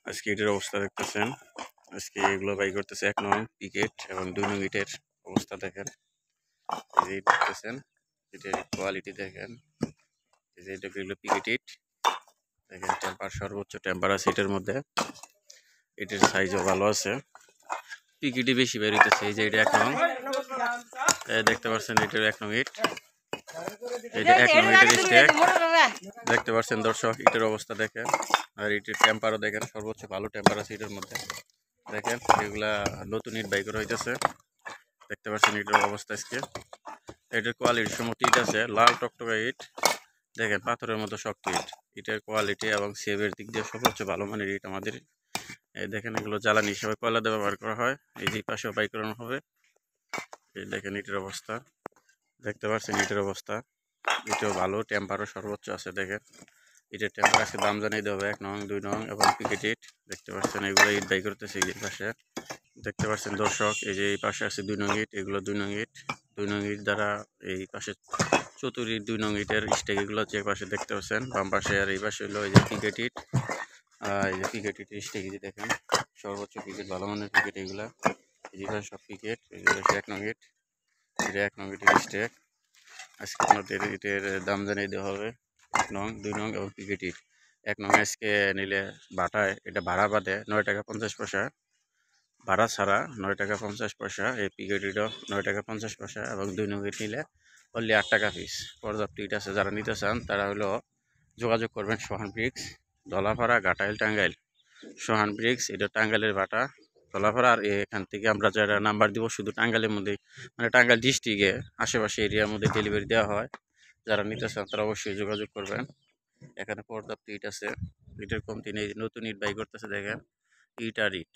আজকে ইটের অবস্থা দেখতেছেন। আজকে এগুলো বাই করতেছে 1 নং পিকেট এবং 2 নং ইটের অবস্থা দেখেন। এই যে ইট দেখতেছেন, ইটের কোয়ালিটি দেখেন। এই যে এটা এগুলো পিকেট ইট দেখেন, টেম্পার সর্বোচ্চ টেম্পার আছে এটার মধ্যে। এটার সাইজও ভালো আছে, পিকেটই বেশি বের হইতেছে। এই যে এটা 1 নং, দেখতে পাচ্ছেন এটার 1 নং ইট। এটা 1 নং ইটের স্টেক দেখতে পাচ্ছেন দর্শক। ইটের অবস্থা দেখেন আর ইটের টেম্পারও দেখেন, সর্বোচ্চ ভালো টেম্পার আছে ইটের মধ্যে। দেখেন এগুলা নতুন ইট বাই করা হইতেছে, দেখতে পাচ্ছেন ইটের অবস্থা। আজকে এটার কোয়ালিটি সম্মত ইট আছে, লাল টকটকা ইট দেখেন, পাথরের মতো শক্ত ইট। ইটের কোয়ালিটি এবং সেভের দিক দিয়ে সর্বোচ্চ ভালো মানের ইট আমাদের। এই দেখেন এগুলো জ্বালানি হিসাবে কয়লা দিয়ে ব্যবহার করা হয়। এই যে পাশেও বাই করানো হবে। এই দেখেন ইটের অবস্থা, দেখতে পাচ্ছেন ইটের অবস্থা। ইটেও ভালো, টেম্পারও সর্বোচ্চ আছে। দেখেন ইটের টেম্পার আজকে দাম জানিয়ে দেওয়া হবে 1 নং 2 নং এবং পিকেট ইট। দেখতে পাচ্ছেন এগুলো ইট বাই করতেছে এই পাশে, দেখতে পাচ্ছেন দর্শক। এই যে এই পাশে আছে 2 নং ইট, এগুলো 2 নং ইট। 2 নং ইট দ্বারা এই পাশে চতুরি 2 নং ইটের স্টেক এগুলো যে পাশে দেখতে পাচ্ছেন বাম পাশে। আর এই পাশে হলো এই যে পিকেট ইট, এই যে পিকেট ইটের স্টেক এই যে দেখেন, সর্বোচ্চ পিকেট, ভালো মানের পিকেট এগুলা। এই যে সব পিকেট, এগুলো 1 নং ইট। এটা 1 নং ইটের স্টেক। আজকে আপনাদের ইটের দাম জানিয়ে দেওয়া হবে 1 নং 2 নং এবং পিকেট ইট। 1 নং আজকে নিলে বাটায়, এটা ভাড়া বাদে 9 টাকা 50 পয়সা, ভাড়া ছাড়া 9 টাকা 50 পয়সা। এই পিকেট ইটও 9 টাকা 50 পয়সা এবং 2 নং ইট নিলে অনলি 8 টাকা পিস। পর্যাপ্ত ইট আছে, যারা নিতে চান তারা হলো যোগাযোগ করবেন সোহান ব্রিক্স, দলাপাড়া, ঘাটাইল, টাঙ্গাইল। সোহান ব্রিক্স, এটা টাঙ্গাইলের ভাটা, দলাপাড়া। আর এখান থেকে আমরা যারা নাম্বার দিব শুধু টাঙ্গাইলের মধ্যে, মানে টাঙ্গাইল ডিস্ট্রিক্টে আশেপাশে এরিয়ার মধ্যে ডেলিভারি দেওয়া হয়। যারা নিতে চান তারা অবশ্যই যোগাযোগ করবেন। এখানে পর্যাপ্ত ইট আছে, ইটের কমতি নেই। নতুন ইট বাই করতেছে দেখেন, ইট আর ইট।